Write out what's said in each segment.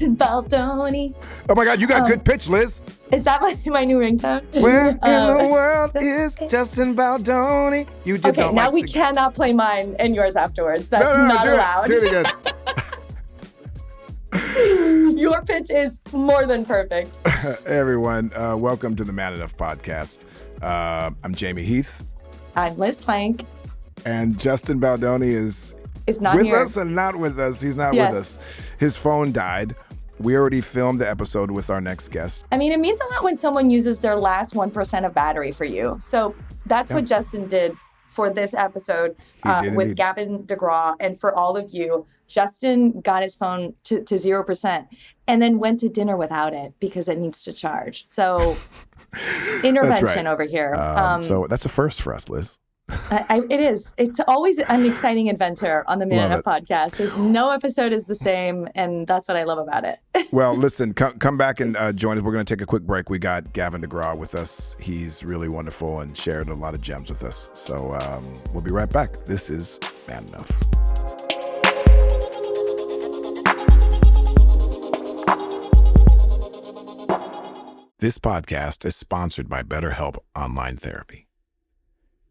Justin Baldoni. Oh my God, you got good pitch, Liz. Is that my new ringtone? Where in the world is Justin Baldoni? You did okay, now we cannot play mine and yours afterwards. That's not allowed. Do it again. Your pitch is more than perfect. Hey everyone, welcome to the Man Enough podcast. I'm Jamie Heath. I'm Liz Plank. And Justin Baldoni is not with here. us and not with us. He's not with us. His phone died. We already filmed the episode with our next guest. I mean, it means a lot when someone uses their last 1% of battery for you. So that's what Justin did for this episode with Gavin DeGraw. And for all of you, Justin got his phone to 0% and then went to dinner without it because it needs to charge. So intervention over here. So that's a first for us, Liz. It is. It's always an exciting adventure on the Man Enough podcast. No episode is the same, and that's what I love about it. Well, listen, come back and join us. We're going to take a quick break. We got Gavin DeGraw with us. He's really wonderful and shared a lot of gems with us. So we'll be right back. This is Man Enough. This podcast is sponsored by BetterHelp Online Therapy.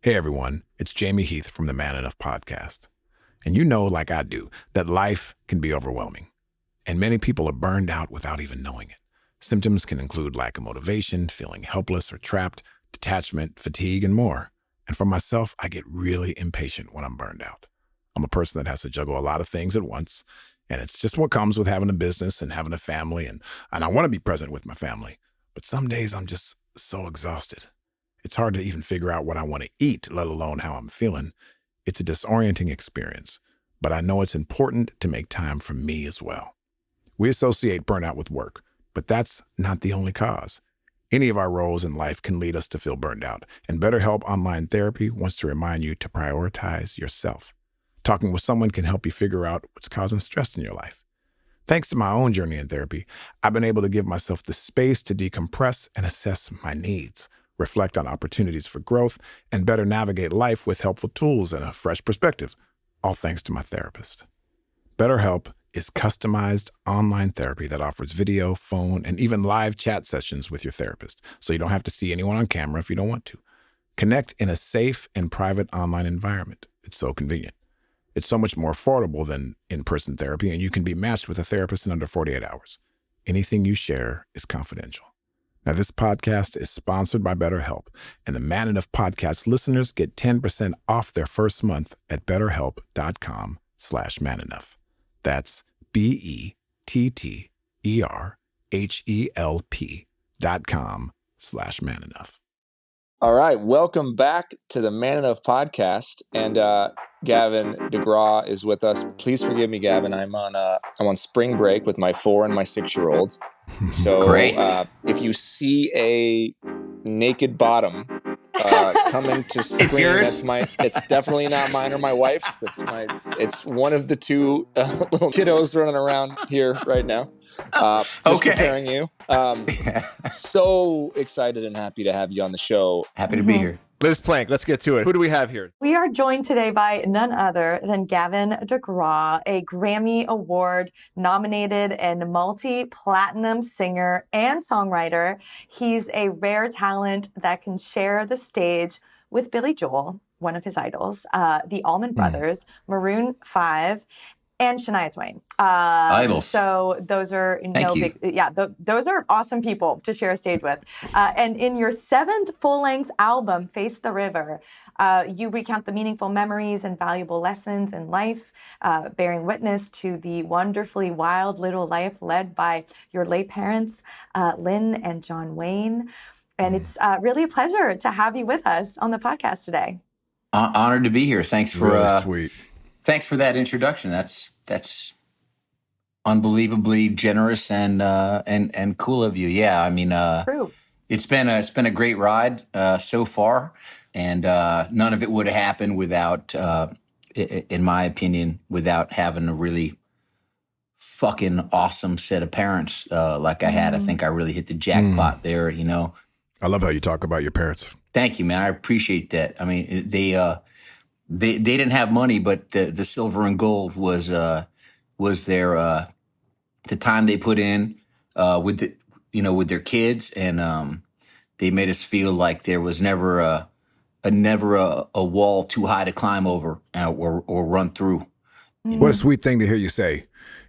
Hey everyone, it's Jamie Heath from the Man Enough podcast. And you know, like I do, that life can be overwhelming. And many people are burned out without even knowing it. Symptoms can include lack of motivation, feeling helpless or trapped, detachment, fatigue, and more. And for myself, I get really impatient when I'm burned out. I'm a person that has to juggle a lot of things at once. And it's just what comes with having a business and having a family. And I want to be present with my family. But some days I'm just so exhausted. It's hard to even figure out what I want to eat, let alone how I'm feeling. It's a disorienting experience, but I know it's important to make time for me as well. We associate burnout with work, but that's not the only cause. Any of our roles in life can lead us to feel burned out, and BetterHelp Online Therapy wants to remind you to prioritize yourself. Talking with someone can help you figure out what's causing stress in your life. Thanks to my own journey in therapy, I've been able to give myself the space to decompress and assess my needs, reflect on opportunities for growth, and better navigate life with helpful tools and a fresh perspective, all thanks to my therapist. BetterHelp is customized online therapy that offers video, phone, and even live chat sessions with your therapist, so you don't have to see anyone on camera if you don't want to. Connect in a safe and private online environment. It's so convenient. It's so much more affordable than in-person therapy, and you can be matched with a therapist in under 48 hours. Anything you share is confidential. Now, this podcast is sponsored by BetterHelp, and the Man Enough podcast listeners get 10% off their first month at betterhelp.com/manenough. That's BETTERHELP.com/manenough. All right, welcome back to the Man Enough podcast, and Gavin DeGraw is with us. Please forgive me, Gavin. I'm on spring break with my 4 and my 6-year-olds. So Great. If you see a naked bottom coming to screen, It's yours? It's definitely not mine or my wife's. It's one of the two little kiddos running around here right now. Just preparing you. So excited and happy to have you on the show. Happy to be here. Liz Plank, let's get to it. Who do we have here? We are joined today by none other than Gavin DeGraw, a Grammy Award-nominated and multi-platinum singer and songwriter. He's a rare talent that can share the stage with Billy Joel, one of his idols, the Allman Brothers, Maroon 5, and Shania Twain. Idols. So those are those are awesome people to share a stage with. And in your 7th full-length album, Face the River, you recount the meaningful memories and valuable lessons in life, bearing witness to the wonderfully wild little life led by your late parents, Lynne and John Wayne. And it's really a pleasure to have you with us on the podcast today. Honored to be here. Thanks for Really sweet. Thanks for that introduction. That's unbelievably generous and cool of you. Yeah, I mean, True. It's been a great ride so far, and none of it would have happened without, in my opinion, without having a really fucking awesome set of parents like I had. I think I really hit the jackpot there. You know. I love how you talk about your parents. Thank you, man. I appreciate that. I mean, they didn't have money, but the silver and gold was their the time they put in with with their kids, and they made us feel like there was never a wall too high to climb over or run through. What a sweet thing to hear you say.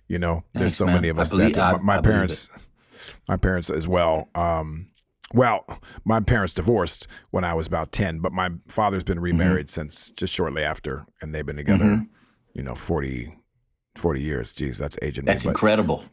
There's Thanks, so man. many of us I that my believe parents as well. Well, my parents divorced when I was about 10, but my father's been remarried since just shortly after, and they've been together, 40 years. Geez, that's aging me. That's incredible.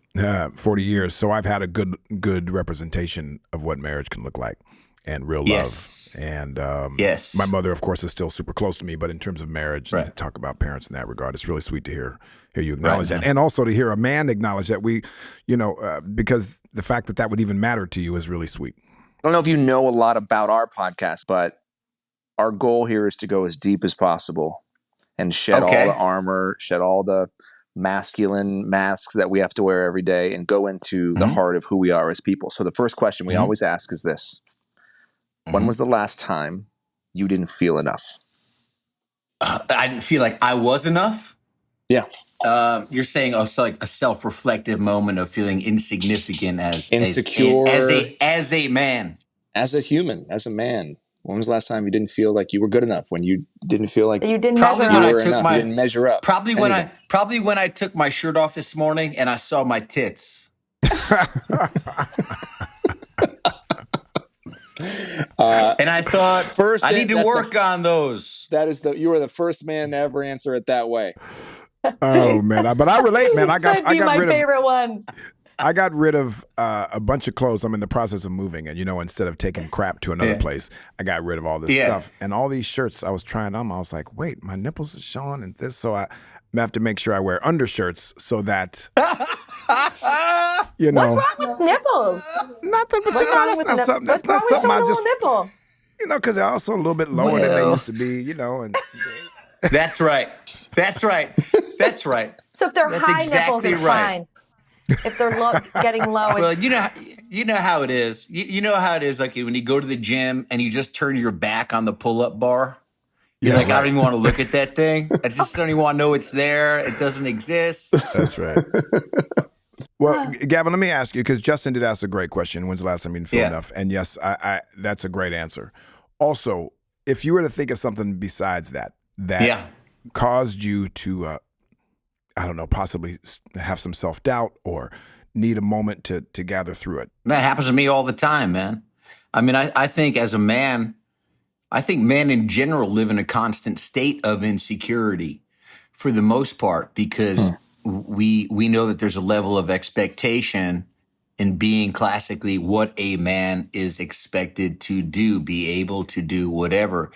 40 years. So I've had a good representation of what marriage can look like and real Yes. love. And Yes. my mother, of course, is still super close to me, but in terms of marriage, and to talk about parents in that regard, it's really sweet to hear you acknowledge that. And also to hear a man acknowledge that because the fact that would even matter to you is really sweet. I don't know if you know a lot about our podcast, but our goal here is to go as deep as possible and shed all the armor, shed all the masculine masks that we have to wear every day, and go into the heart of who we are as people. So the first question we always ask is this. When was the last time you didn't feel enough? I didn't feel like I was enough? Yeah. You're saying also like a self-reflective moment of feeling insignificant insecure as a man, as a human, as a man. When was the last time you didn't feel like you were good enough? When you didn't feel like you didn't probably measure when up. I you didn't measure up. Probably when I took my shirt off this morning and I saw my tits. And I thought, I need to work on those. You were the first man to ever answer it that way. Oh man, but I relate, man. I got my rid favorite one. I got rid of a bunch of clothes. I'm in the process of moving, and instead of taking crap to another place, I got rid of all this stuff and all these shirts I was trying on. I was like, wait, my nipples are showing, and this, so I have to make sure I wear undershirts so that What's wrong with nipples? Nothing. But What's wrong with that's not something. That's What's wrong not with something showing I a just. little nipple? Because they're also a little bit lower than they used to be. And That's right. That's right. That's right. So if they're That's high exactly nipples, it's right. fine. If they're getting low, Well, it's... you know how it is. You know how it is. Like when you go to the gym and you just turn your back on the pull-up bar. You're like, I don't even want to look at that thing. I just don't even want to know it's there. It doesn't exist. That's right. Well, Gavin, let me ask you, because Justin did ask a great question. When's the last time you didn't feel enough? And yes, I that's a great answer. Also, if you were to think of something besides that caused you to, I don't know, possibly have some self-doubt or need a moment to gather through it. That happens to me all the time, man. I mean, I think as a man, I think men in general live in a constant state of insecurity for the most part, because we know that there's a level of expectation in being classically what a man is expected to do, be able to do whatever,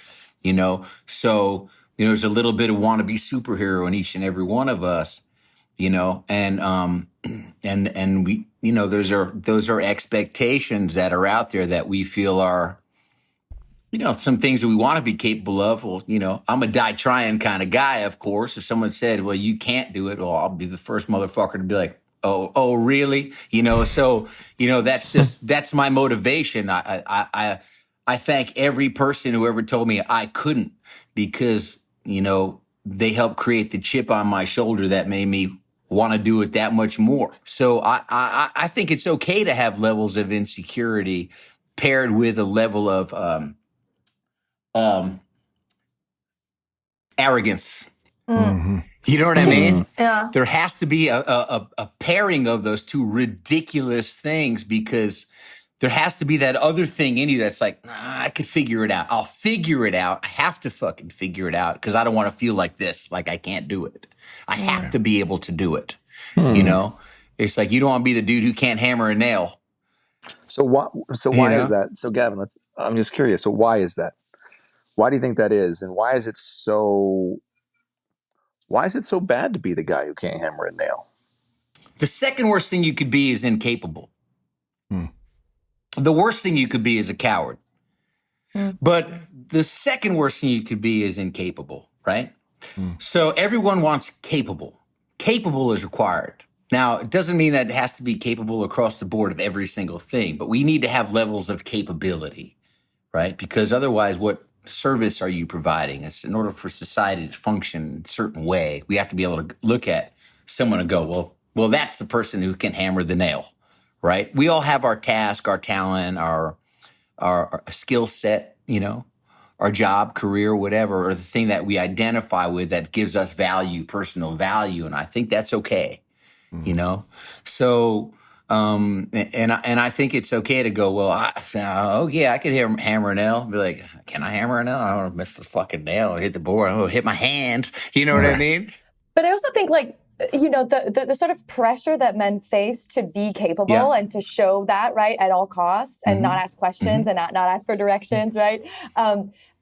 So, there's a little bit of wannabe superhero in each and every one of us, and we, those are expectations that are out there that we feel are, some things that we want to be capable of. Well, I'm a die trying kind of guy, of course. If someone said, well, you can't do it, well, I'll be the first motherfucker to be like, oh, really? So, that's my motivation. I thank every person who ever told me I couldn't, because, they helped create the chip on my shoulder that made me want to do it that much more. So I think it's okay to have levels of insecurity paired with a level of, arrogance. Mm-hmm. You know what I mean? Yeah. There has to be a pairing of those two ridiculous things, because there has to be that other thing in you that's like, I could figure it out. I'll figure it out. I have to fucking figure it out because I don't want to feel like this, like I can't do it. I have to be able to do it. It's like, you don't want to be the dude who can't hammer a nail. So why is that? So Gavin, I'm just curious. So why is that? Why do you think that is? And why is it so bad to be the guy who can't hammer a nail? The second worst thing you could be is incapable. The worst thing you could be is a coward. But the second worst thing you could be is incapable, right? So everyone wants capable. Capable is required. Now, it doesn't mean that it has to be capable across the board of every single thing, but we need to have levels of capability, right? Because otherwise, what service are you providing? It's in order for society to function in a certain way, we have to be able to look at someone and go, well, well, that's the person who can hammer the nail, right? We all have our task, our talent, our skill set, our job, career, whatever, or the thing that we identify with that gives us value, personal value. And I think that's okay, So, and I think it's okay to go, well, I could hammer a nail. Be like, can I hammer a nail? I don't want to miss the fucking nail, hit the board, I don't hit my hand. You know what I mean? But I also think the sort of pressure that men face to be capable and to show that, right, at all costs and not ask questions and not ask for directions, right?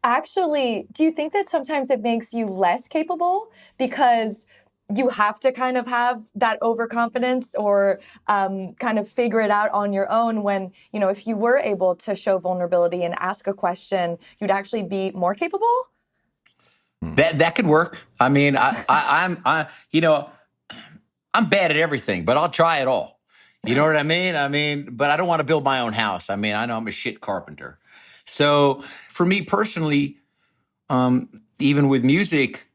Actually, do you think that sometimes it makes you less capable because you have to kind of have that overconfidence or kind of figure it out on your own when, if you were able to show vulnerability and ask a question, you'd actually be more capable? That could work. I mean, I'm bad at everything, but I'll try it all. You know what I mean? But I don't want to build my own house. I mean, I know I'm a shit carpenter. So for me personally, even with music,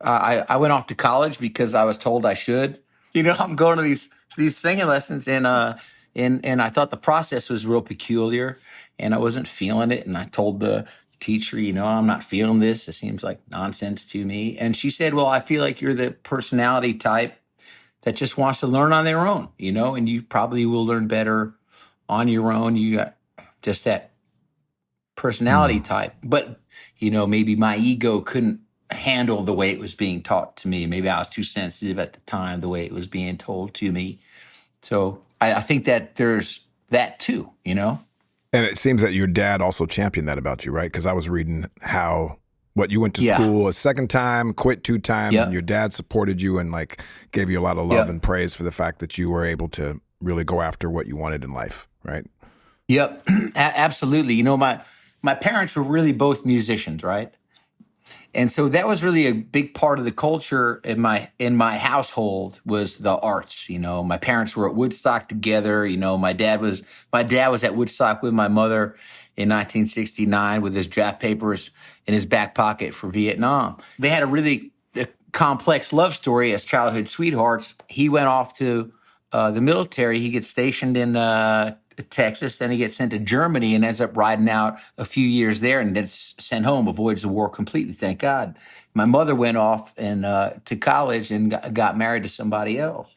I went off to college because I was told I should. I'm going to these singing lessons, and I thought the process was real peculiar, and I wasn't feeling it. And I told the teacher, I'm not feeling this. It seems like nonsense to me. And she said, well, I feel like you're the personality type that just wants to learn on their own, and you probably will learn better on your own. You got just that personality type. But, maybe my ego couldn't handle the way it was being taught to me. Maybe I was too sensitive at the time, the way it was being told to me. So I think that there's that too, And it seems that your dad also championed that about you, right? Because I was reading you went to school a second time, quit 2 times, and your dad supported you and gave you a lot of love and praise for the fact that you were able to really go after what you wanted in life, right? Yep, absolutely. My parents were really both musicians, right? And so that was really a big part of the culture in my household was the arts. My parents were at Woodstock together. My dad was at Woodstock with my mother in 1969 with his draft papers in his back pocket for Vietnam. They had a really complex love story as childhood sweethearts. He went off to the military. He gets stationed in Texas, then he gets sent to Germany and ends up riding out a few years there and then sent home, avoids the war completely, thank God. My mother went off and to college and got married to somebody else.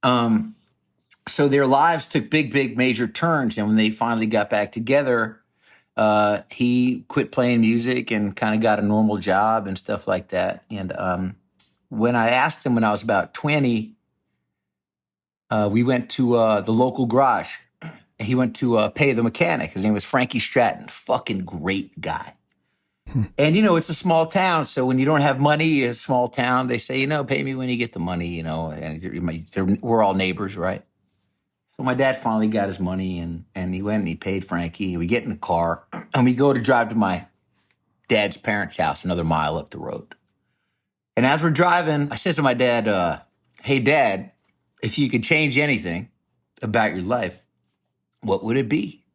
So their lives took big major turns, and when they finally got back together, he quit playing music and kind of got a normal job and stuff like that. And when I asked him when I was about 20, we went to the local garage. He went to pay the mechanic. His name was Frankie Stratton. Fucking great guy. And, it's a small town. So when you don't have money in a small town, they say, pay me when you get the money, and we're all neighbors, right? So my dad finally got his money and he went and he paid Frankie. We get in the car and we go to drive to my dad's parents' house, another mile up the road. And as we're driving, I says to my dad, hey, Dad, if you could change anything about your life, what would it be?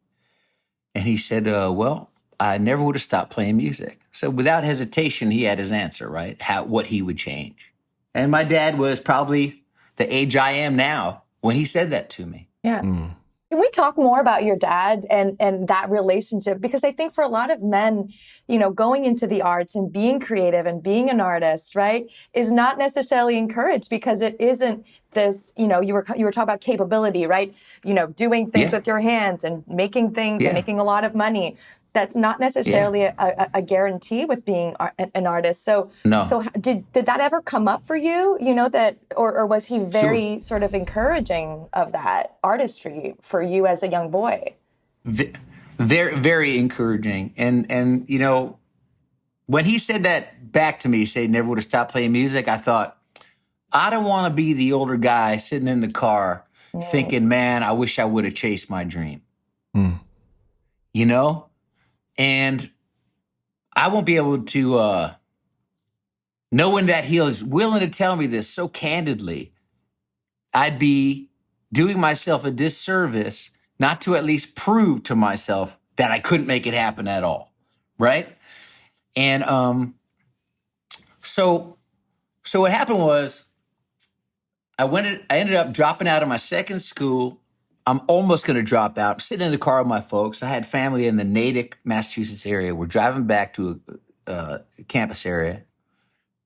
And he said, well, I never would have stopped playing music. So without hesitation, he had his answer, right? What he would change. And my dad was probably the age I am now when he said that to me. Yeah. Can we talk more about your dad and that relationship? Because I think for a lot of men, going into the arts and being creative and being an artist, right, is not necessarily encouraged because it isn't this, you were talking about capability, right? Doing things with your hands and making things and making a lot of money. That's not necessarily a guarantee with being an artist. So, no. So did that ever come up for you? That, or was he very sort of encouraging of that artistry for you as a young boy? Very, very encouraging. And when he said that back to me, he said never would have stopped playing music. I thought, I don't want to be the older guy sitting in the car thinking, man, I wish I would have chased my dream. And I won't be able to, knowing that he was willing to tell me this so candidly, I'd be doing myself a disservice not to at least prove to myself that I couldn't make it happen at all, right? And so what happened was ended up dropping out of my second school. I'm almost going to drop out. I'm sitting in the car with my folks. I had family in the Natick, Massachusetts area. We're driving back to a campus area.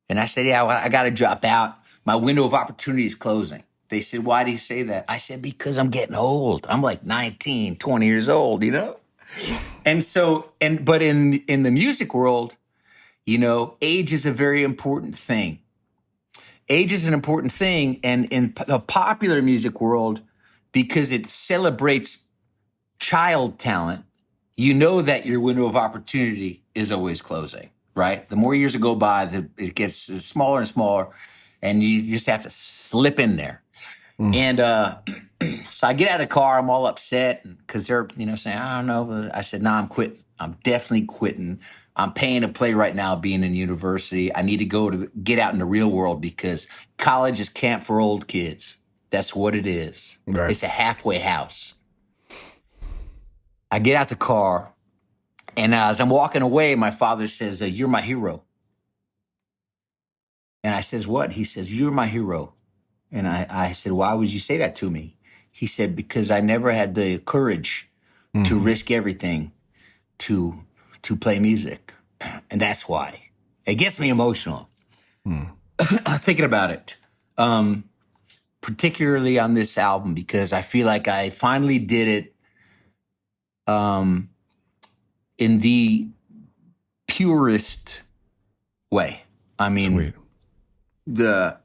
And I said, yeah, well, I got to drop out. My window of opportunity is closing. They said, why do you say that? I said, because I'm getting old. I'm like 19, 20 years old, you know? And so, but in the music world, you know, age is a very important thing. Age is an important thing. And in the popular music world, because it celebrates child talent, you know that your window of opportunity is always closing, right? The more years that go by, it gets smaller and smaller, and you just have to slip in there. And so I get out of the car, I'm all upset because they're, you know, saying, I don't know. I said, no, I'm quitting. I'm definitely quitting. I'm paying to play right now, being in university. I need to get out in the real world because college is camp for old kids. That's what it is. Right. It's a halfway house. I get out the car, and as I'm walking away, my father says, you're my hero. And I says, what? He says, you're my hero. And I said, why would you say that to me? He said, because I never had the courage to risk everything to play music. And that's why. It gets me emotional. Thinking about it. Particularly on this album, because I feel like I finally did it in the purest way. I mean,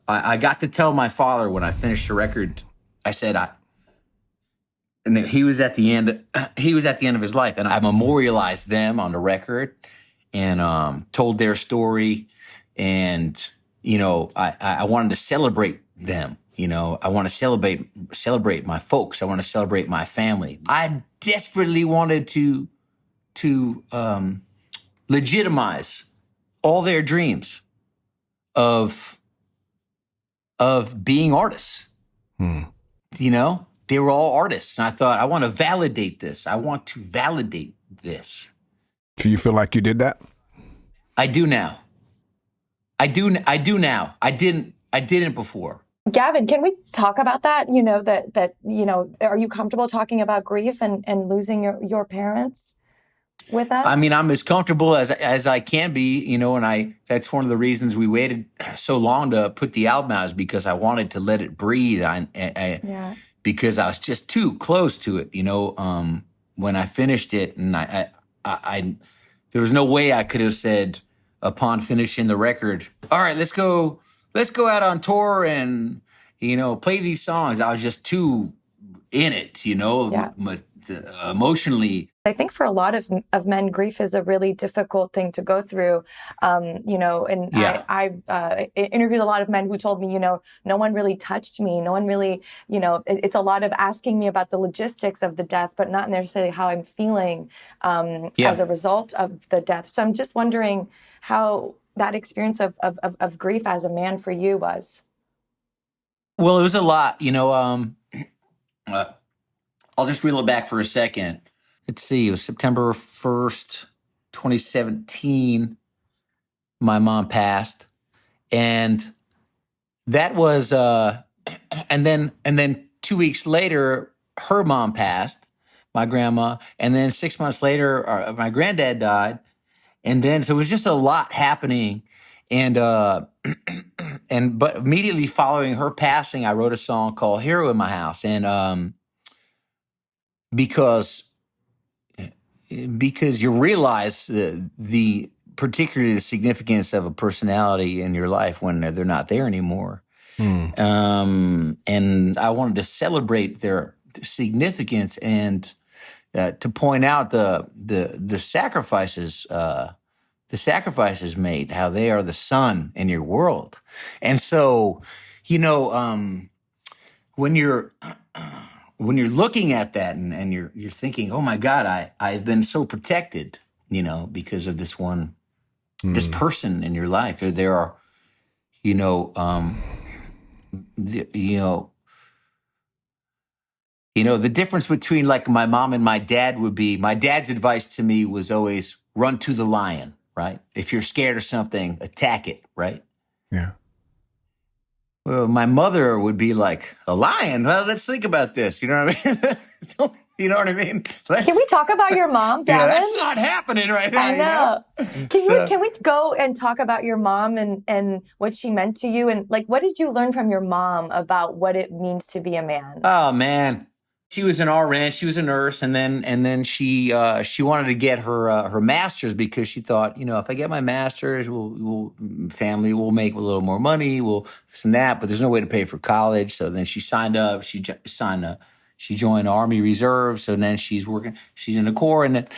I got to tell my father when I finished the record, I said, and he was at the end. He was at the end of his life, and I memorialized them on the record and told their story. And you know, I wanted to celebrate them. You know, I want to celebrate my folks. I want to celebrate my family. I desperately wanted to legitimize all their dreams of being artists. You know, they were all artists. And I thought, I want to validate this. I want to validate this. Do you feel like you did that? I do now. I do now. I didn't before. Gavin, can we talk about that? You know, that you know, are you comfortable talking about grief and losing your parents with us? I mean, I'm as comfortable as I can be, you know, and that's one of the reasons we waited so long to put the album out, is because I wanted to let it breathe. Because I was just too close to it, you know, when I finished it, and I there was no way I could have said upon finishing the record, all right, let's go out on tour and, you know, play these songs. I was just too in it, you know, emotionally. I think for a lot of men, grief is a really difficult thing to go through, you know, and I interviewed a lot of men who told me, you know, no one really touched me. No one really, you know, it's a lot of asking me about the logistics of the death, but not necessarily how I'm feeling as a result of the death. So I'm just wondering how that experience of grief as a man for you was. Well, it was a lot, you know, I'll just reel it back for a second. Let's see, it was September 1st, 2017, my mom passed. And that was, and then 2 weeks later, her mom passed, my grandma. And then 6 months later, my granddad died. And then, so it was just a lot happening. And, but immediately following her passing, I wrote a song called Hero in My House. And, because you realize particularly the significance of a personality in your life when they're not there anymore. And I wanted to celebrate their significance and to point out the sacrifices made, how they are the sun in your world. And so, you know, when you're looking at that and you're thinking, oh my God, I've been so protected, you know, because of this person in your life. There are, you know, the difference between like my mom and my dad would be, my dad's advice to me was always run to the lion, right? If you're scared of something, attack it, right? Yeah. Well, my mother would be like, a lion? Well, let's think about this. You know what I mean? You know what I mean? Can we talk about your mom, Gavin? That's not happening right now. I know. You know? Can we go and talk about your mom and what she meant to you? And like, what did you learn from your mom about what it means to be a man? Oh, man. She was an RN. She was a nurse, and then she wanted to get her master's because she thought, if I get my master's, family will make a little more money, we'll this and that. But there's no way to pay for college. So then she signed up. She joined Army Reserve. So then she's working. She's in the Corps, and then,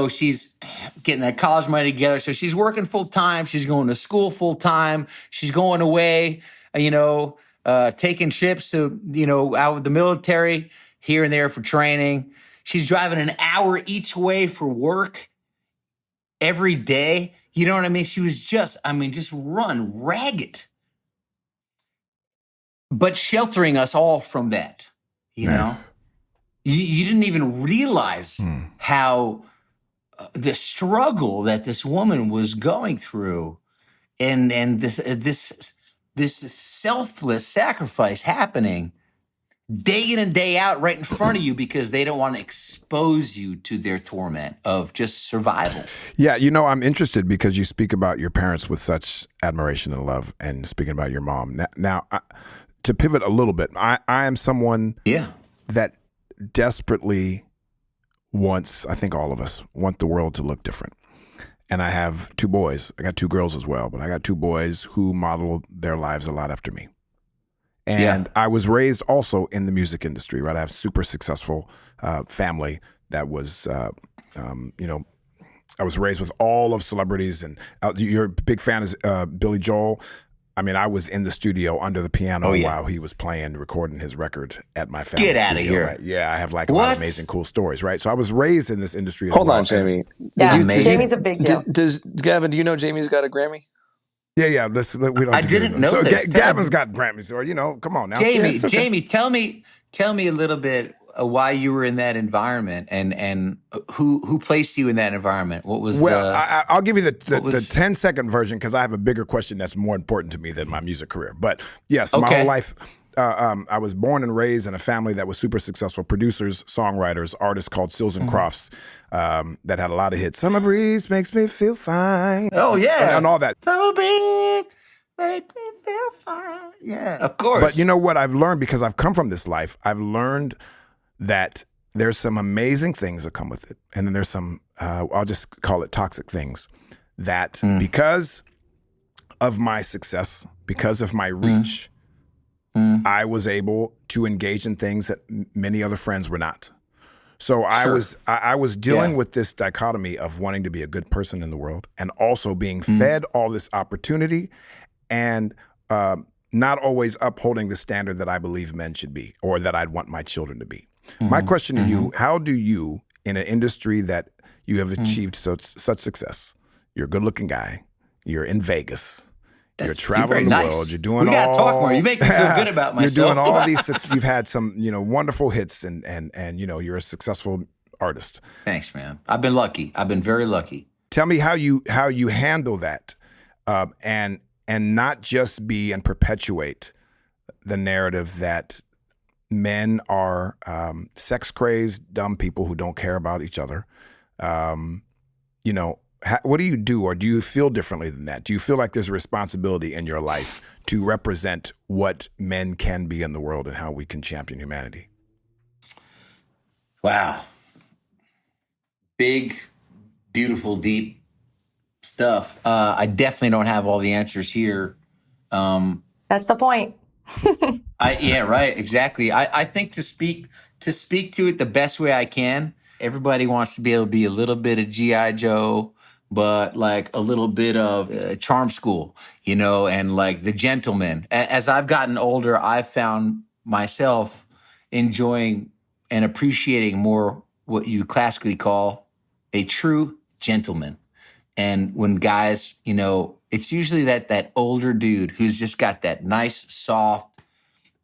she's getting that college money together. So she's working full time. She's going to school full time. She's going away. Taking trips to out with the military. Here and there for training. She's driving an hour each way for work every day. You know what I mean? She was just run ragged. But sheltering us all from that, you know? You didn't even realize how the struggle that this woman was going through and this selfless sacrifice happening day in and day out right in front of you because they don't want to expose you to their torment of just survival. Yeah, I'm interested because you speak about your parents with such admiration and love, and speaking about your mom. Now to pivot a little bit, I am someone that desperately wants, I think all of us, want the world to look different. And I have two boys. I got two girls as well, but I got two boys who model their lives a lot after me. And I was raised also in the music industry, right? I have super successful family that was, I was raised with all of celebrities. And you're a big fan of Billy Joel. I mean, I was in the studio under the piano while he was recording his record at my family studio. Get out of here. Right? Yeah, I have a lot of amazing, cool stories, right? So I was raised in this industry as well. Hold on, Jamie. Jamie's a big deal. Gavin, do you know Jamie's got a Grammy? Yeah. We don't. I didn't know so this. Gavin's got Grammys, or come on now. Jamie, tell me a little bit why you were in that environment and who placed you in that environment. What was I'll give you the 10-second version because I have a bigger question that's more important to me than my music career. But yes, my whole life. I was born and raised in a family that was super successful, producers, songwriters, artists called Sills and Crofts that had a lot of hits. Summer breeze makes me feel fine. Oh, yeah. And all that. Summer breeze makes me feel fine. Yeah, of course. But you know what I've learned, because I've come from this life, I've learned that there's some amazing things that come with it. And then there's some, I'll just call it toxic things, that because of my success, because of my reach, I was able to engage in things that many other friends were not. So I was dealing with this dichotomy of wanting to be a good person in the world and also being fed all this opportunity and not always upholding the standard that I believe men should be or that I'd want my children to be. My question to you, how do you, in an industry that you have achieved such success, you're a good-looking guy, you're in Vegas, you're traveling the world. You're doing. We gotta talk more. You make me feel good about myself. You're doing all these. You've had some, wonderful hits, and you're a successful artist. Thanks, man. I've been lucky. I've been very lucky. Tell me how you handle that, and not just be and perpetuate the narrative that men are sex crazed, dumb people who don't care about each other. What do you do, or do you feel differently than that? Do you feel like there's a responsibility in your life to represent what men can be in the world and how we can champion humanity? Wow. Big, beautiful, deep stuff. I definitely don't have all the answers here. That's the point. Yeah, right. Exactly. I think to speak to it the best way I can, everybody wants to be able to be a little bit of G.I. Joe, but like a little bit of charm school, and like the gentleman. As I've gotten older, I've found myself enjoying and appreciating more what you classically call a true gentleman. And when guys, it's usually that older dude who's just got that nice, soft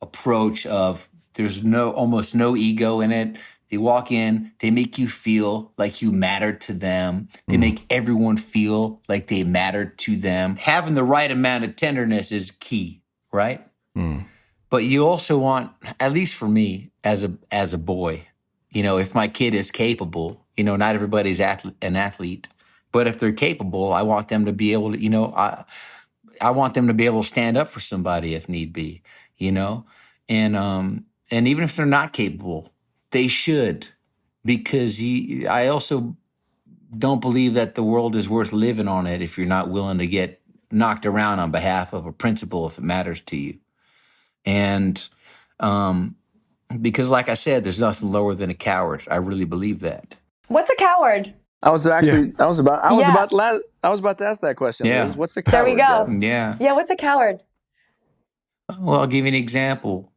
approach of there's almost no ego in it. They walk in, they make you feel like you matter to them. They make everyone feel like they matter to them. Having the right amount of tenderness is key, right? But you also want, at least for me as a boy, if my kid is capable, not everybody's an athlete, but if they're capable, I want them to be able to, I want them to be able to stand up for somebody if need be, and even if they're not capable, they should, because I also don't believe that the world is worth living on it if you're not willing to get knocked around on behalf of a principle if it matters to you. And because, like I said, there's nothing lower than a coward. I really believe that. What's a coward? I was about to ask that question. Yeah. Liz. What's a coward? There we go. Gavin? Yeah. What's a coward? Well, I'll give you an example.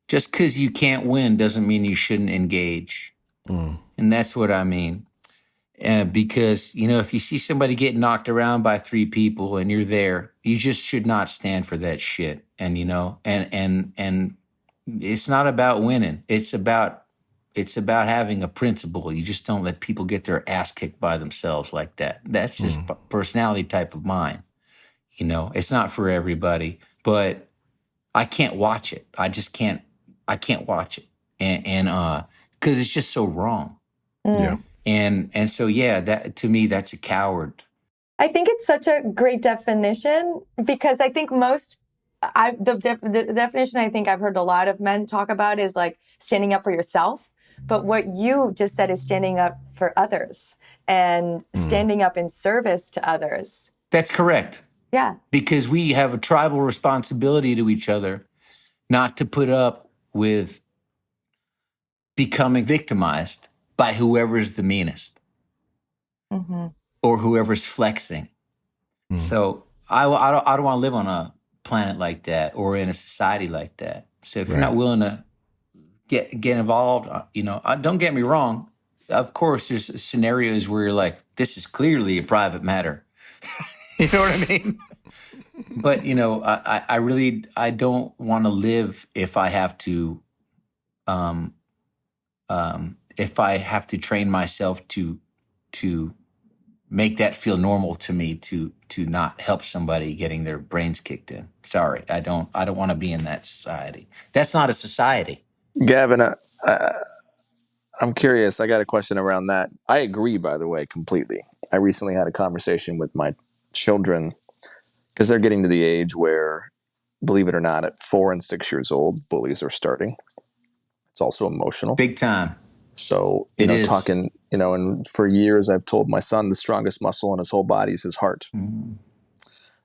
Just because you can't win doesn't mean you shouldn't engage. And that's what I mean. Because, if you see somebody get knocked around by 3 people and you're there, you just should not stand for that shit. And, and it's not about winning. It's about having a principle. You just don't let people get their ass kicked by themselves like that. That's just personality type of mine. It's not for everybody, but I can't watch it. I can't watch it. And because it's just so wrong. Yeah. And so, that to me, that's a coward. I think it's such a great definition because I think the definition I think I've heard a lot of men talk about is like standing up for yourself. But what you just said is standing up for others and standing up in service to others. That's correct. Yeah. Because we have a tribal responsibility to each other not to put up with becoming victimized by whoever's the meanest or whoever's flexing. So I don't want to live on a planet like that or in a society like that. So if you're not willing to get involved, don't get me wrong. Of course, there's scenarios where you're like, this is clearly a private matter. You know what I mean? But, I don't want to live if I have to, train myself to make that feel normal to me to not help somebody getting their brains kicked in. Sorry, I don't want to be in that society. That's not a society. Gavin, I'm curious. I got a question around that. I agree, by the way, completely. I recently had a conversation with my children because they're getting to the age where, believe it or not, at 4 and 6 years old, bullies are starting. It's also emotional. Big time. So, talking, and for years I've told my son the strongest muscle in his whole body is his heart.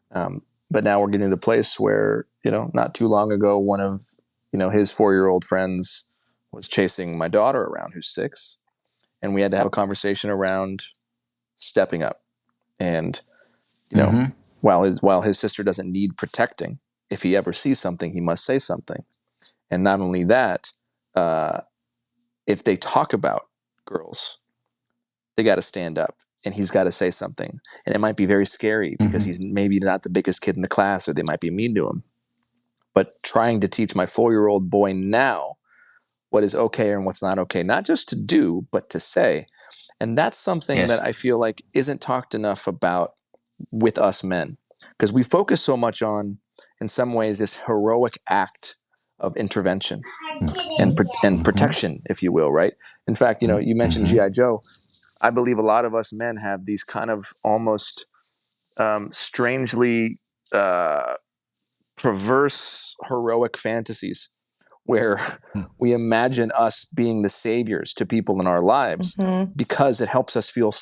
But now we're getting to a place where, not too long ago, one of, his 4-year-old friends was chasing my daughter around who's 6. And we had to have a conversation around stepping up. And, while his sister doesn't need protecting, if he ever sees something, he must say something. And not only that, if they talk about girls, they got to stand up and he's got to say something. And it might be very scary because he's maybe not the biggest kid in the class or they might be mean to him. But trying to teach my 4-year-old boy now what is okay and what's not okay, not just to do, but to say. And that's something that I feel like isn't talked enough about with us men, because we focus so much on, in some ways, this heroic act of intervention and protection, if you will, right? In fact, you mentioned G.I. Joe. I believe a lot of us men have these kind of almost strangely perverse, heroic fantasies where we imagine us being the saviors to people in our lives because it helps us feel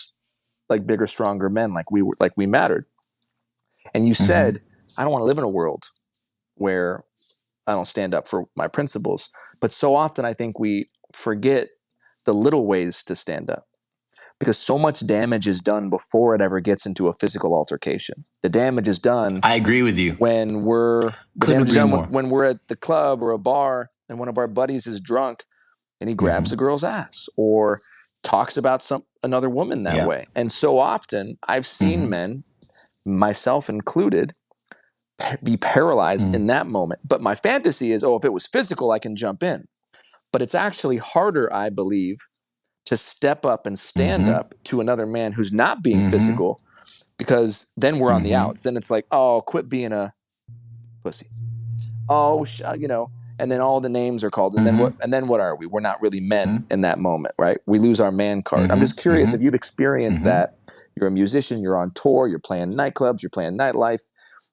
like bigger, stronger men, like we mattered. And you said, I don't want to live in a world where I don't stand up for my principles. But so often I think we forget the little ways to stand up because so much damage is done before it ever gets into a physical altercation. The damage is done. I agree with you. When we're when we're at the club or a bar and one of our buddies is drunk and he grabs a girl's ass or talks about another woman that way. And so often I've seen men, myself included, be paralyzed in that moment. But my fantasy is, if it was physical, I can jump in. But it's actually harder, I believe, to step up and stand up to another man who's not being physical, because then we're on the outs. Then it's like, quit being a pussy. oh, and then all the names are called. And then what are we? We're not really men in that moment, right? We lose our man card. I'm just curious if you've experienced that. You're a musician, you're on tour, you're playing nightclubs, you're playing nightlife.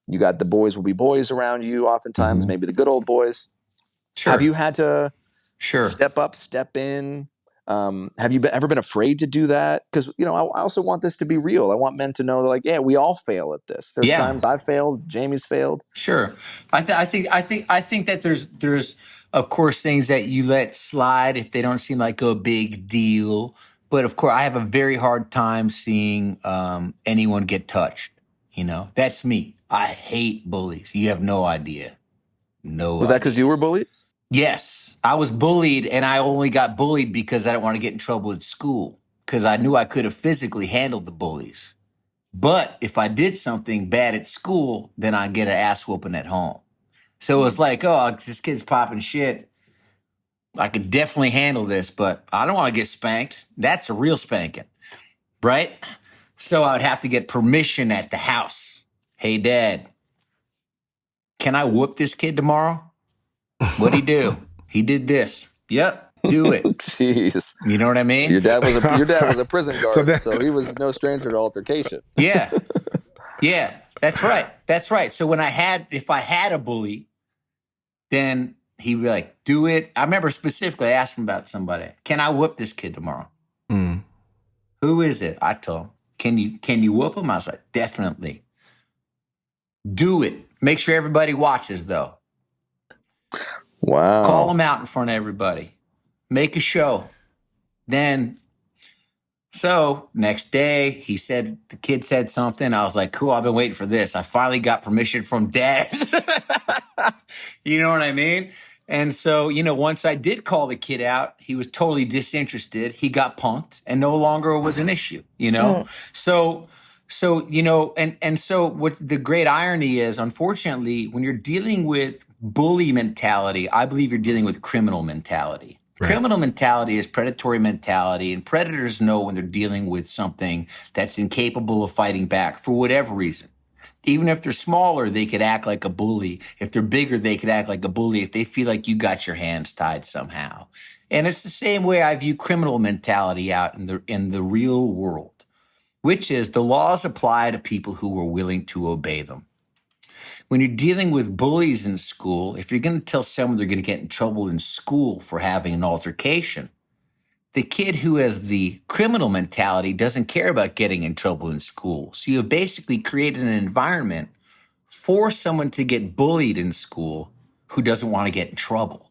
You got the boys will be boys around you oftentimes, maybe the good old boys. Sure. Have you had to step up, step in? Have you ever been afraid to do that? Because I also want this to be real. I want men to know that, like, yeah, we all fail at this. There's times I've failed, Jamie's failed. Sure, I think that there's of course things that you let slide if they don't seem like a big deal. But of course, I have a very hard time seeing anyone get touched. That's me. I hate bullies. You have no idea. Was that because you were bullied? Yes, I was bullied, and I only got bullied because I didn't want to get in trouble at school, because I knew I could have physically handled the bullies. But if I did something bad at school, then I'd get an ass whooping at home. So it's like, oh, this kid's popping shit. I could definitely handle this, but I don't want to get spanked. That's a real spanking, right? So I would have to get permission at the house. Hey, Dad, can I whoop this kid tomorrow? What'd he do? He did this. Yep, do it. Jeez. You know what I mean? Your dad was a prison guard, so he was no stranger to altercation. Yeah. Yeah, that's right. That's right. So if I had a bully, then he'd be like, do it. I remember specifically I asked him about somebody. Can I whoop this kid tomorrow? Who is it? I told him. Can you whoop him? I was like, definitely. Do it. Make sure everybody watches, though. Wow. Call him out in front of everybody. Make a show. Then, so next day, the kid said something. I was like, cool, I've been waiting for this. I finally got permission from Dad. You know what I mean? And so, once I did call the kid out, he was totally disinterested. He got punked and no longer was an issue, So, so what the great irony is, unfortunately, when you're dealing with bully mentality, I believe you're dealing with criminal mentality. Right. Criminal mentality is predatory mentality, and predators know when they're dealing with something that's incapable of fighting back for whatever reason. Even if they're smaller, they could act like a bully. If they're bigger, they could act like a bully if they feel like you got your hands tied somehow. And it's the same way I view criminal mentality out in the real world, which is the laws apply to people who are willing to obey them. When you're dealing with bullies in school, if you're going to tell someone they're going to get in trouble in school for having an altercation, the kid who has the criminal mentality doesn't care about getting in trouble in school. So you have basically created an environment for someone to get bullied in school who doesn't want to get in trouble.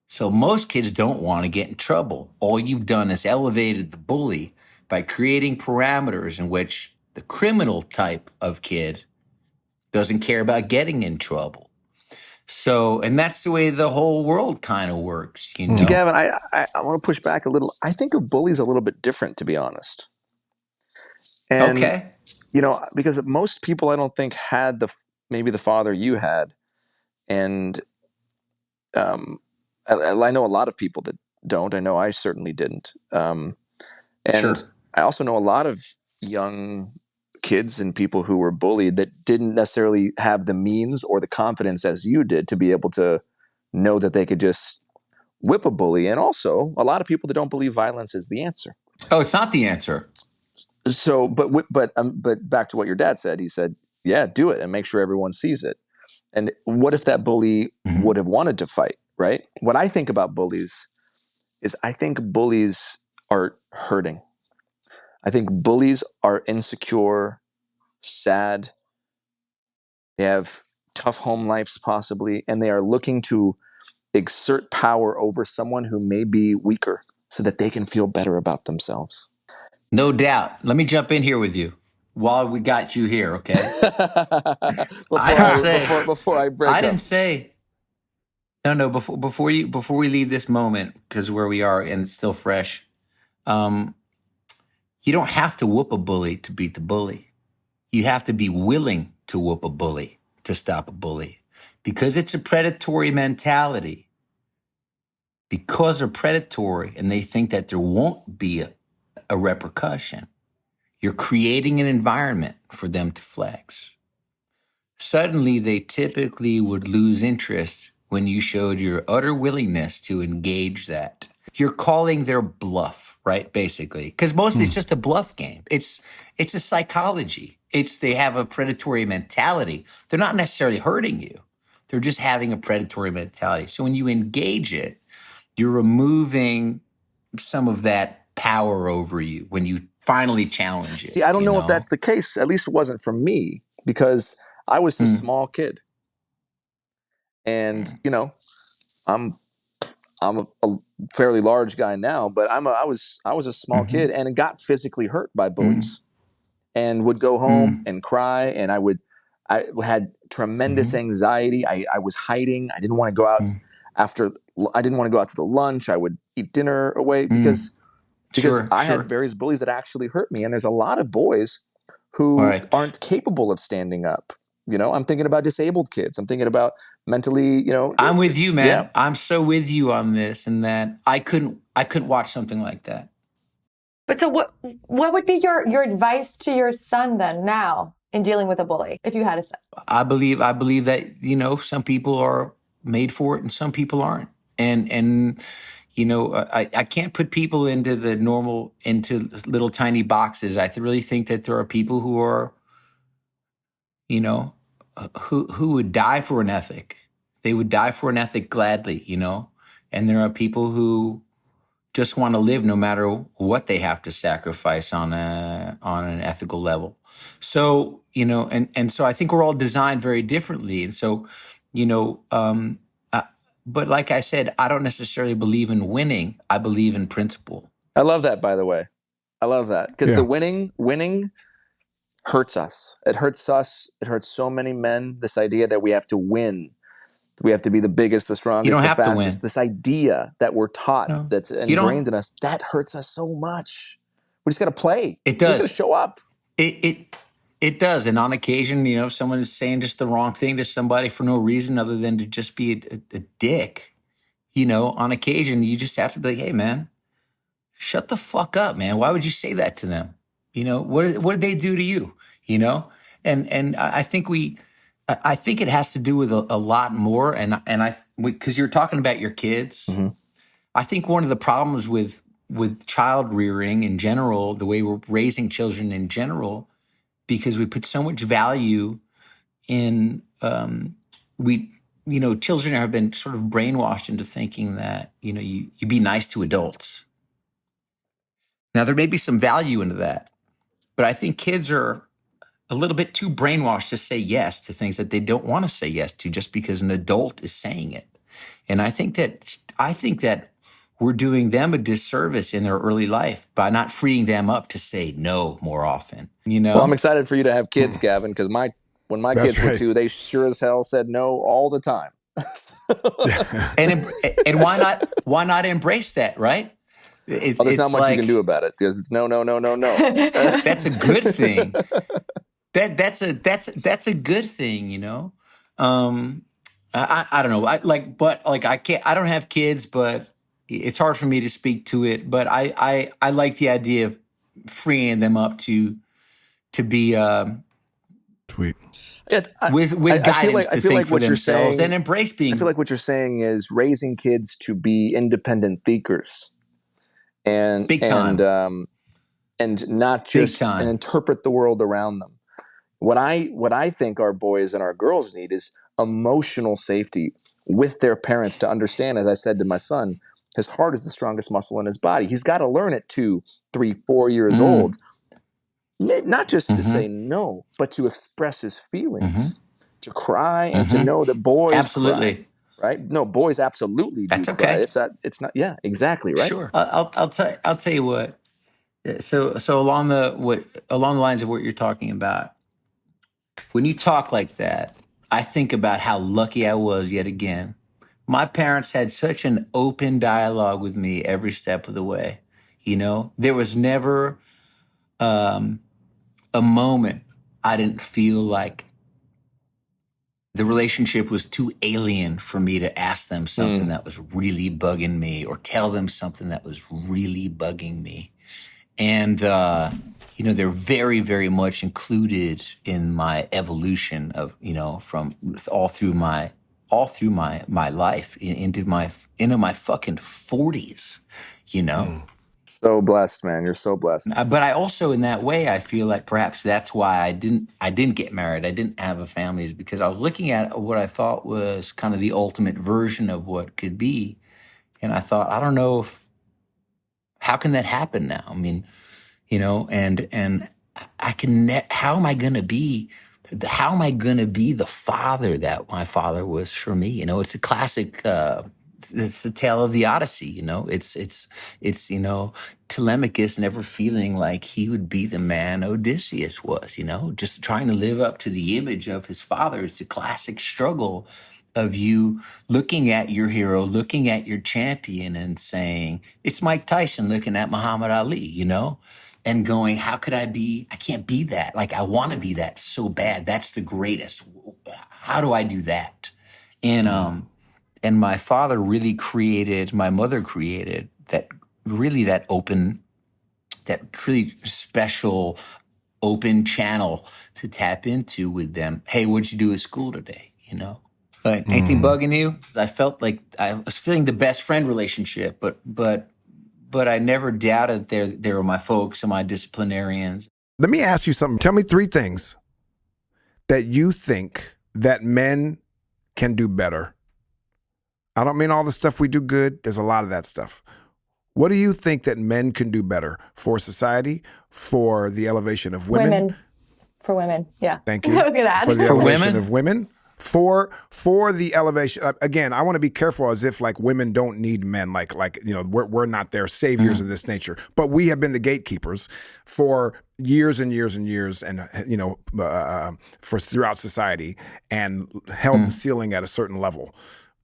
So most kids don't want to get in trouble. All you've done is elevated the bully by creating parameters in which the criminal type of kid doesn't care about getting in trouble. So, and that's the way the whole world kind of works, Gavin, I want to push back a little. I think of bullies a little bit different, to be honest. And, okay. Because most people I don't think had maybe the father you had. And I know a lot of people that don't. I know I certainly didn't. And sure. I also know a lot of young kids and people who were bullied that didn't necessarily have the means or the confidence as you did to be able to know that they could just whip a bully. And also a lot of people that don't believe violence is the answer. Oh, it's not the answer. So, but back to what your dad said, he said, yeah, do it and make sure everyone sees it. And what if that bully would have wanted to fight, right? What I think about bullies is I think bullies are hurting. I think bullies are insecure, sad. They have tough home lives possibly, and they are looking to exert power over someone who may be weaker so that they can feel better about themselves. No doubt. Let me jump in here with you while we got you here, okay? Before I break up. I didn't say... No, before we leave this moment, because where we are and it's still fresh, you don't have to whoop a bully to beat the bully. You have to be willing to whoop a bully to stop a bully, because it's a predatory mentality. Because they're predatory and they think that there won't be a repercussion, you're creating an environment for them to flex. suddenly they typically would lose interest when you showed your utter willingness to engage that. You're calling their bluff, right? Basically, because mostly it's just a bluff game. It's a psychology. They have a predatory mentality. They're not necessarily hurting you. They're just having a predatory mentality. So when you engage it, you're removing some of that power over you when you finally challenge it. See, I don't know if that's the case. At least it wasn't for me, because I was a small kid. And, I'm a fairly large guy now, but I was a small kid and got physically hurt by bullies and would go home and cry. And I had tremendous anxiety. I was hiding. I didn't want to go out I didn't want to go out to the lunch. I would eat dinner away because I had various bullies that actually hurt me. And there's a lot of boys who aren't capable of standing up. I'm thinking about disabled kids. I'm thinking about mentally, I'm with you, man. Yeah. I'm so with you on this, and that I couldn't watch something like that. But so what would be your advice to your son then now in dealing with a bully, if you had a son? I believe that, some people are made for it and some people aren't. And I can't put people into little tiny boxes. I really think that there are people who are, who would die for an ethic. They would die for an ethic gladly, and there are people who just want to live no matter what they have to sacrifice on an ethical level. So, and so I think we're all designed very differently. And so, but like I said, I don't necessarily believe in winning. I believe in principle. I love that, by the way. I love that, because the winning hurts us. It hurts us. It hurts so many men. This idea that we have to win. We have to be the biggest, the strongest, the fastest. This idea that we're taught, that's ingrained in us, that hurts us so much. We just got to play. It does. We just got to show up. It does. And on occasion, if someone is saying just the wrong thing to somebody for no reason other than to just be a dick, on occasion, you just have to be like, hey, man, shut the fuck up, man. Why would you say that to them? What did they do to you? And I think it has to do with a lot more. And because you're talking about your kids, I think one of the problems with child rearing in general, the way we're raising children in general, because we put so much value in, children have been sort of brainwashed into thinking that, you be nice to adults. Now, there may be some value into that, but I think kids are a little bit too brainwashed to say yes to things that they don't want to say yes to just because an adult is saying it. And I think that we're doing them a disservice in their early life by not freeing them up to say no more often. Well, I'm excited for you to have kids, Gavin, because when my kids were 2, they sure as hell said no all the time. and why not embrace that, right? There's not much you can do about it, because it's no. That's a good thing. That's a good thing, I don't know. I don't have kids, but it's hard for me to speak to it. But I like the idea of freeing them up to be Tweet. with guidance to think for themselves and embrace being. I feel like what you're saying is raising kids to be independent thinkers, and big time, and not just and interpret the world around them. What I think our boys and our girls need is emotional safety with their parents to understand, as I said to my son, his heart is the strongest muscle in his body. He's got to learn at 2, 3, 4 years old, not just to say no, but to express his feelings, to cry and to know that boys absolutely cry, right? No, boys absolutely do cry. It's not. Yeah, exactly. Right. Sure. I'll tell you what. So along the lines of what you're talking about, when you talk like that, I think about how lucky I was yet again. My parents had such an open dialogue with me every step of the way. There was never a moment I didn't feel like the relationship was too alien for me to ask them something that was really bugging me or tell them something that was really bugging me. And, they're very, very much included in my evolution of, from all through my life into my fucking 40s, So blessed, man. You're so blessed. But I also, in that way, I feel like perhaps that's why I didn't get married. I didn't have a family, is because I was looking at what I thought was kind of the ultimate version of what could be. And I thought, I don't know how can that happen now? I mean, and I can, how am I going to be the father that my father was for me? It's a classic, it's the tale of the Audacy, it's Telemachus never feeling like he would be the man Odysseus was, just trying to live up to the image of his father. It's a classic struggle of you looking at your hero, looking at your champion and saying, it's Mike Tyson looking at Muhammad Ali, and going, how could I can't be that. Like, I want to be that so bad. That's the greatest. How do I do that? And my father my mother created that really special open channel to tap into with them. Hey, what'd you do at school today? Like, anything bugging you? I felt like I was feeling the best friend relationship, but I never doubted they were my folks and my disciplinarians. Let me ask you something. Tell me 3 things that you think that men can do better. I don't mean all the stuff we do good. There's a lot of that stuff. What do you think that men can do better for society, for the elevation of women? For women, yeah. Thank you. I was going to add. For the For elevation women? of women. For the elevation, again, I want to be careful as if like women don't need men, like we're not their saviors of this nature, but we have been the gatekeepers for years and years and years, and for throughout society, and held the ceiling at a certain level.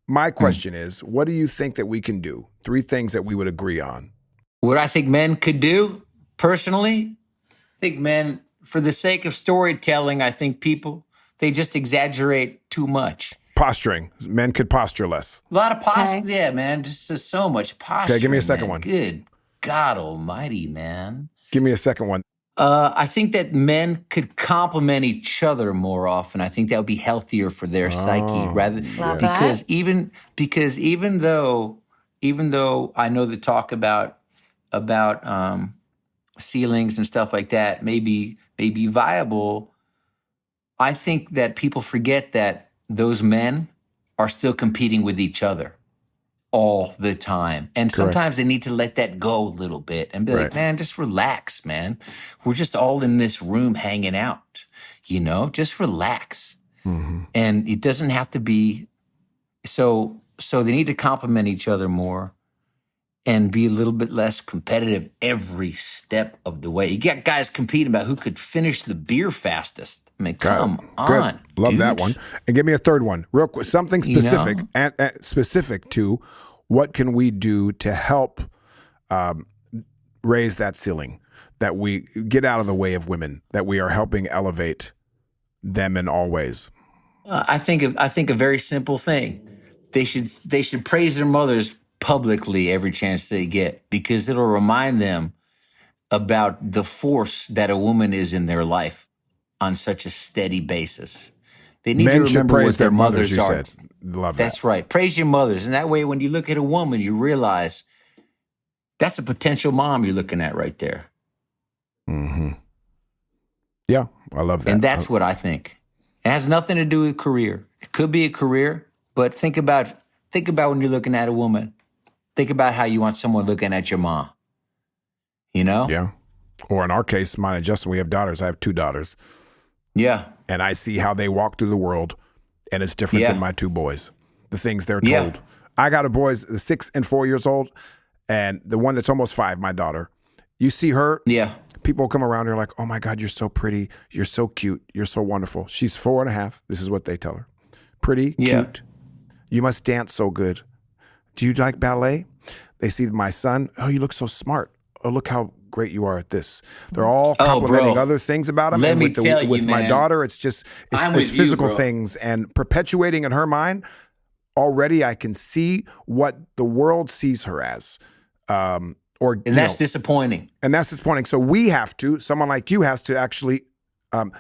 My question is, what do you think that we can do? 3 things that we would agree on. What I think men could do, personally, I think men, for the sake of storytelling, I think they just exaggerate too much. Posturing. Men could posture less. A lot of posture. Okay. Yeah, man. Just so much posture. Okay, give me a second man. one. Good God almighty, man. Give me a second one. I think that men could complement each other more often. I think that would be healthier for their psyche, because even though I know the talk about ceilings and stuff like that may be viable, I think that people forget that those men are still competing with each other all the time. And sometimes they need to let that go a little bit and be like, man, just relax, man. We're just all in this room hanging out, just relax. Mm-hmm. And it doesn't have to be, so they need to complement each other more and be a little bit less competitive every step of the way. You got guys competing about who could finish the beer fastest. I mean, come on. Love dude. that one. And give me a third one, real quick. Something specific, specific to what can we do to help raise that ceiling, that we get out of the way of women, that we are helping elevate them in all ways. I think a very simple thing. They should praise their mothers publicly every chance they get, because it'll remind them about the force that a woman is in their life on such a steady basis. They need to remember what their mothers are. Love that. That's right. Praise your mothers. And that way, when you look at a woman, you realize that's a potential mom you're looking at right there. Mm-hmm. Yeah, I love that. And that's what I think. It has nothing to do with career. It could be a career, but think about when you're looking at a woman. Think about how you want someone looking at your mom. Yeah. Or in our case, mine and Justin, we have daughters. I have 2 daughters. Yeah. And I see how they walk through the world, and it's different than my 2 boys. The things they're told. Yeah. I got a boys 6 and 4 years old, and the one that's almost 5, my daughter. You see her. Yeah. People come around here like, oh my God, you're so pretty. You're so cute. You're so wonderful. She's 4.5. This is what they tell her. Pretty, cute. You must dance so good. Do you like ballet? They see my son. Oh, you look so smart. Oh, look how great you are at this. They're all complimenting other things about him. Let me tell you, with my man, daughter, it's physical things and perpetuating in her mind. Already I can see what the world sees her as, And that's disappointing. And that's disappointing. So we have to, someone like you has to actually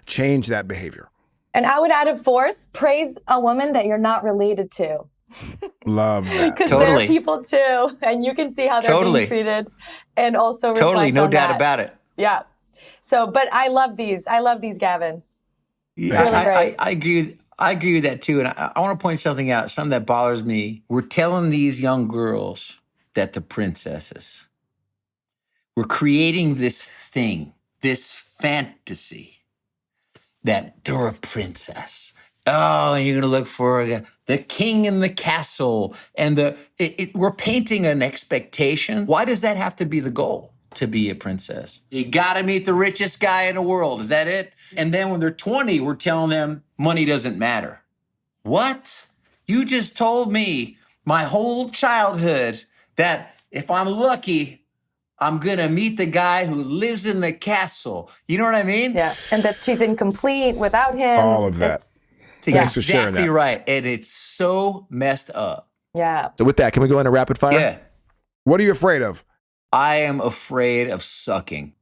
change that behavior. And I would add a fourth, praise a woman that you're not related to. Love that. Because they're people too, and you can see how they're being treated, and also reflect no on doubt that. about it. Yeah. So, but I love these. I love these, Gavin. Yeah, really great. I agree. I agree with that too. And I want to point something out. Something that bothers me. We're telling these young girls that they're princesses. We're creating this thing, this fantasy that they're a princess. Oh, and you're going to look for the king in the castle. And we're painting an expectation. Why does that have to be the goal, to be a princess? You got to meet the richest guy in the world. Is that it? And then when they're 20, we're telling them money doesn't matter. What? You just told me my whole childhood that if I'm lucky, I'm going to meet the guy who lives in the castle. You know what I mean? Yeah. And that she's incomplete without him. All of that. That's exactly right. And it's so messed up. Yeah. So with that, can we go into rapid fire? Yeah. What are you afraid of? I am afraid of sucking.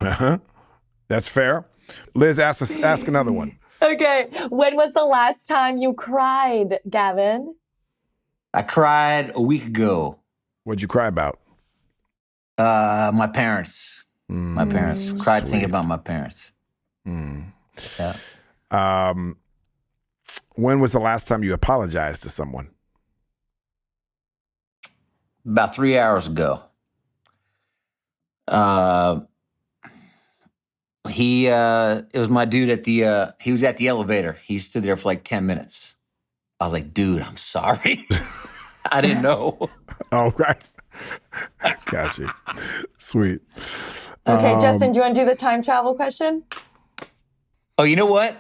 Uh-huh. That's fair. Liz, ask another one. Okay. When was the last time you cried, Gavin? I cried a week ago. What'd you cry about? My parents. My parents. Cried thinking about my parents. Yeah. When was the last time you apologized to someone? About 3 hours ago. It was my dude he was at the elevator. He stood there for like 10 minutes. I was like, dude, I'm sorry. I didn't know. Oh, right. Got you. Sweet. Okay, Justin, do you want to do the time travel question? Oh, you know what?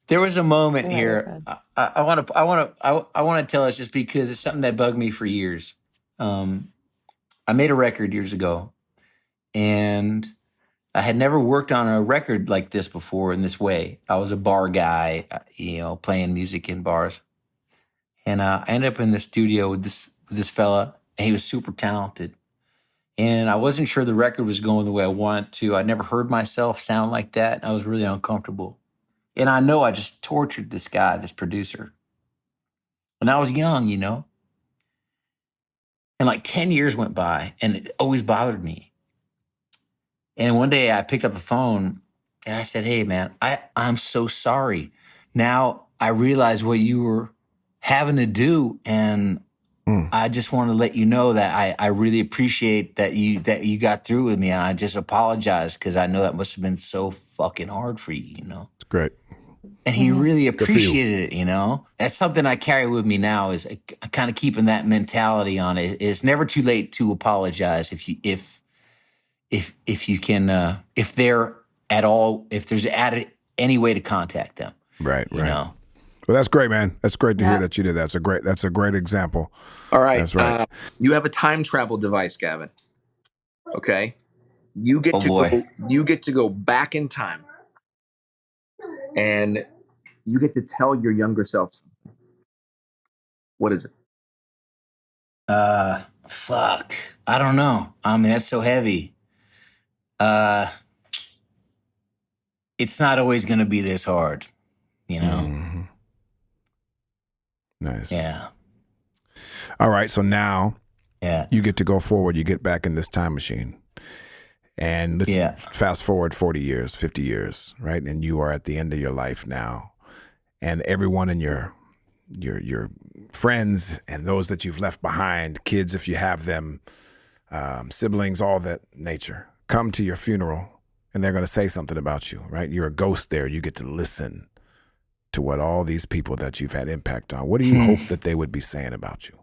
There was a moment here. I want to tell us just because it's something that bugged me for years. I made a record years ago, and I had never worked on a record like this before in this way. I was a bar guy, playing music in bars, and I ended up in the studio with this fella, and he was super talented. And I wasn't sure the record was going the way I wanted to. I never heard myself sound like that. I was really uncomfortable. And I know I just tortured this guy, this producer. And I was young, And like 10 years went by, and it always bothered me. And one day I picked up the phone, and I said, hey, man, I'm so sorry. Now I realize what you were having to do, and I just want to let you know that I really appreciate that you got through with me, and I just apologize because I know that must have been so fucking hard for you, It's great. And he really appreciated it, That's something I carry with me now is kind of keeping that mentality on it. It's never too late to apologize if you can, if they're at all, if there's any way to contact them. Right. Well, that's great, man. That's great to hear that you did that. That's a great example. All right. That's right. You have a time travel device, Gavin. Okay. You get to go back in time, and you get to tell your younger self something. What is it? Fuck. I don't know. I mean, that's so heavy. It's not always going to be this hard, Mm-hmm. Nice. Yeah. All right. So now Yeah. you get to go forward. You get back in this time machine. And let's fast forward 40 years, 50 years, right? And you are at the end of your life now. And everyone in your friends and those that you've left behind, kids if you have them, siblings, all that nature, come to your funeral, and they're going to say something about you, right? You're a ghost there. You get to listen to what all these people that you've had impact on. What do you hope that they would be saying about you?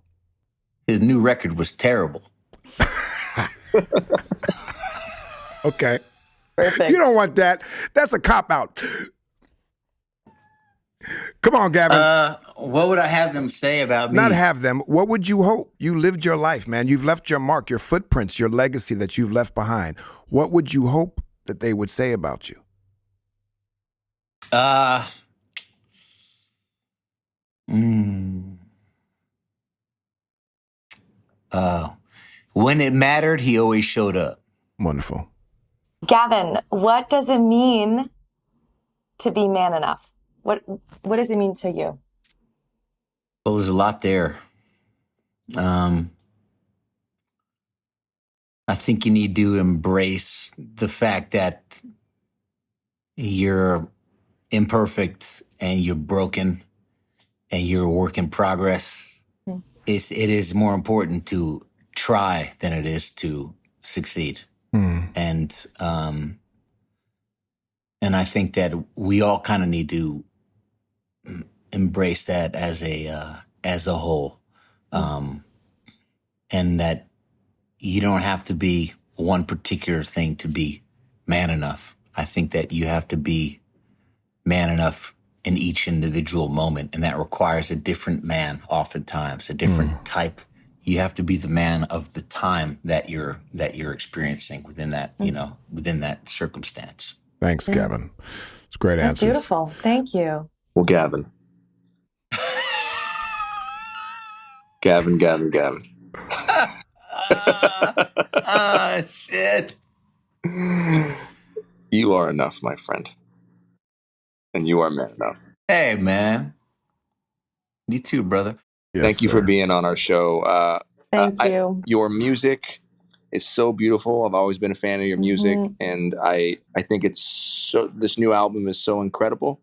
His new record was terrible. Okay. Perfect. You don't want that. That's a cop-out. Come on, Gavin. What would I have them say about me? Not have them. What would you hope? You lived your life, man. You've left your mark, your footprints, your legacy that you've left behind. What would you hope that they would say about you? When it mattered, he always showed up. Wonderful. Gavin, what does it mean to be man enough? What does it mean to you? Well, there's a lot there. I think you need to embrace the fact that you're imperfect and you're broken and you're a work in progress. It is more important to try than it is to succeed. And I think that we all kind of need to embrace that as a whole, and that you don't have to be one particular thing to be man enough. I think that you have to be man enough in each individual moment, and that requires a different man, oftentimes a different type. You have to be the man of the time that you're experiencing within that, within that circumstance. Thanks, Gavin. It's great answers. That's beautiful. Thank you. Well, Gavin. Gavin. Shit. You are enough, my friend. And you are man enough. Hey, man. You too, brother. Yes, Thank you sir. for being on our show. Thank you. Your music is so beautiful. I've always been a fan of your music, and I think this new album is so incredible.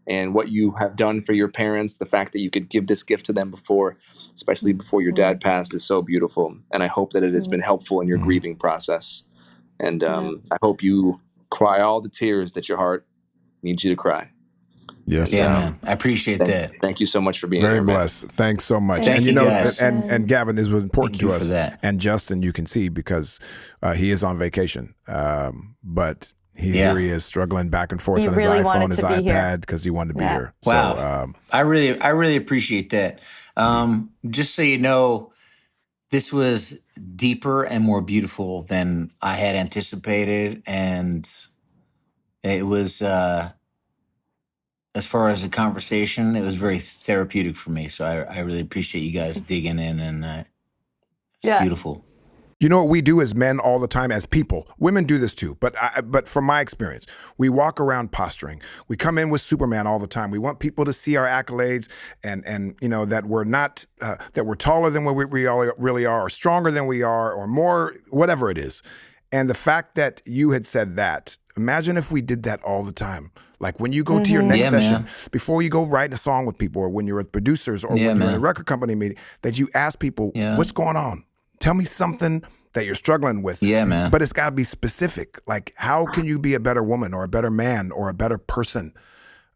And what you have done for your parents, the fact that you could give this gift to them before, especially before your dad passed, is so beautiful. And I hope that it has been helpful in your grieving process. And I hope you cry all the tears that your heart needs you to cry. Yes, man. I appreciate that. Thank you so much for being Very here, man. blessed. Thanks so much. Thank and you guys. and Gavin is important to us. for that. And Justin, you can see because he is on vacation, but here he is struggling back and forth He on his really iPhone, wanted his to be here. iPad because he wanted to be here. Wow. So, I really appreciate that. Just so you know, this was deeper and more beautiful than I had anticipated. And it was, as far as the conversation, it was very therapeutic for me. So I really appreciate you guys digging in, and it's beautiful. you know what we do as men all the time, as people? Women do this too, but from my experience, we walk around posturing. We come in with Superman all the time. We want people to see our accolades and you know that we're not that we're taller than what we all really are, or stronger than we are, or more, whatever it is. And the fact that you had said that, imagine if we did that all the time. Like when you go to your next session, before you go write a song with people, or when you're with producers, or when you're in a record company meeting, that you ask people, what's going on? Tell me something that you're struggling with. Yeah, man. But it's got to be specific. Like, how can you be a better woman or a better man or a better person?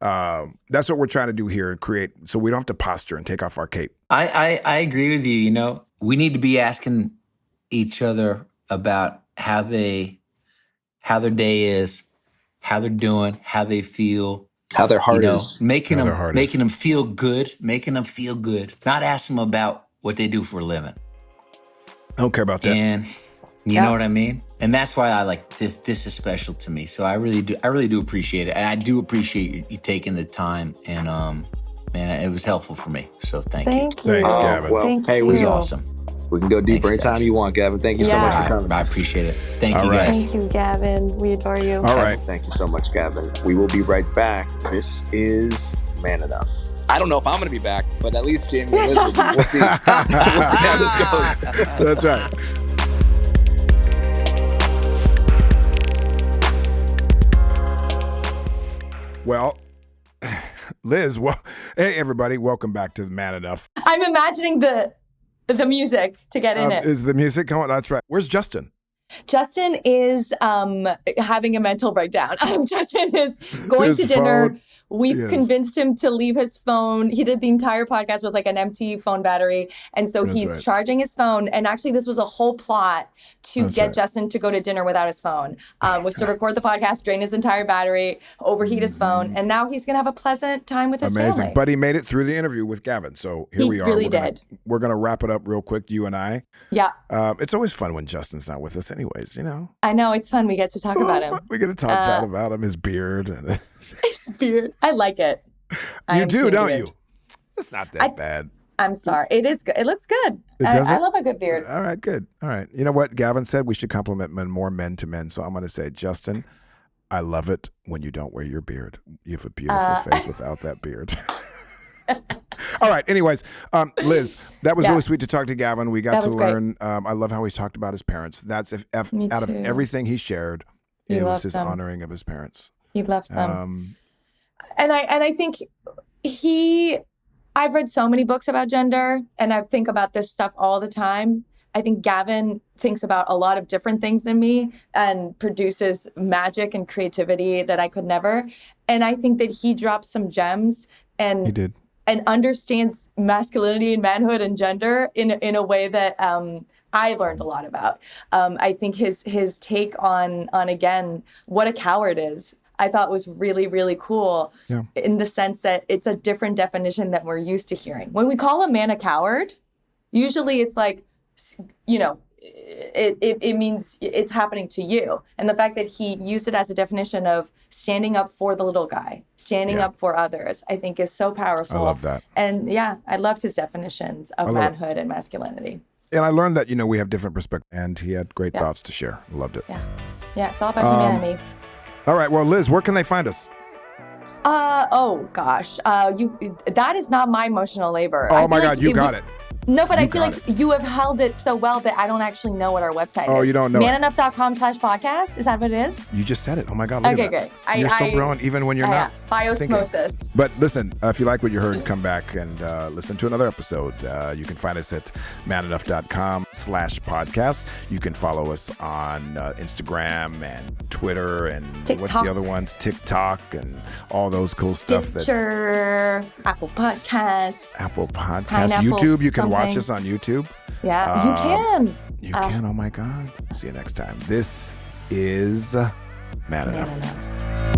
That's what we're trying to do here and create, so we don't have to posture and take off our cape. I agree with you. You know, we need to be asking each other about how their day is, how they're doing, how they feel, how their heart is, making them feel good, Not ask them about what they do for a living. I don't care about that. And you know what I mean? And that's why I like this. This is special to me. So I really do appreciate it. And I do appreciate you taking the time. And man, it was helpful for me. So thank you. Thanks, Gavin. Well, Thank hey, you. we It was awesome. We can go deeper Thanks, anytime guys. you want, Gavin. Thank you so much for coming. I appreciate it. Thank All you right. guys. Thank you, Gavin. We adore you. All right. Thank you so much, Gavin. We will be right back. This is Man Enough. I don't know if I'm going to be back, but at least Jamie and Liz will be. We'll see. We'll see how this goes. That's right. Well, Liz, hey everybody, welcome back to Man Enough. I'm imagining the music to get in it. Is the music going? That's right. Where's Justin? Justin is having a mental breakdown. Justin is going His to dinner. phone. We've convinced him to leave his phone. He did the entire podcast with like an empty phone battery. And so he's charging his phone. And actually, this was a whole plot to get Justin to go to dinner without his phone. Was to record the podcast, drain his entire battery, overheat his phone. And now he's going to have a pleasant time with his family. But he made it through the interview with Gavin. So here we are. He really did. We're going to wrap it up real quick, you and I. Yeah. It's always fun when Justin's not with us anyways, you know? I know. It's fun. We get to talk about him. We get to talk bad about him, his beard. His beard. I like it. You do, don't you? It's not that bad. I'm sorry. It is good. It looks good. I love a good beard. All right, good. All right. You know what? Gavin said we should compliment men to men. So I'm going to say, Justin, I love it when you don't wear your beard. You have a beautiful face without that beard. All right. Anyways, Liz, that was really sweet to talk to Gavin. We got to learn. I love how he talked about his parents. That's out of everything he shared, it was his honoring of his parents. He loves them. And I think I've read so many books about gender, and I think about this stuff all the time. I think Gavin thinks about a lot of different things than me and produces magic and creativity that I could never. And I think that he drops some gems and he did. And understands masculinity and manhood and gender in a way that I learned a lot about. I think his take on again, what a coward is, I thought was really, really cool in the sense that it's a different definition that we're used to hearing. When we call a man a coward, usually it's like, you know, it means it's happening to you. And the fact that he used it as a definition of standing up for the little guy, standing up for others, I think is so powerful. I love that. And I loved his definitions of manhood and masculinity. And I learned that, you know, we have different perspectives, and he had great thoughts to share. Loved it. Yeah, it's all about humanity. All right. Well, Liz, where can they find us? Oh gosh. That is not my emotional labor. Oh my God, you got it. No, but I feel like you have held it so well that I don't actually know what our website is. Oh, you don't know manenough.com/podcast? Is that what it is? You just said it. Oh my God, look okay, at that. Great. You're so brilliant even when you're not. By osmosis. Thinking. But listen, if you like what you heard, come back and listen to another episode. You can find us at manenough.com/podcast. You can follow us on Instagram and Twitter and TikTok. What's the other ones? TikTok and all those cool stuff. Stitcher, Apple Podcasts. YouTube. You can watch us on YouTube. Yeah, you can. You can. Oh my God. See you next time. This is Man Enough.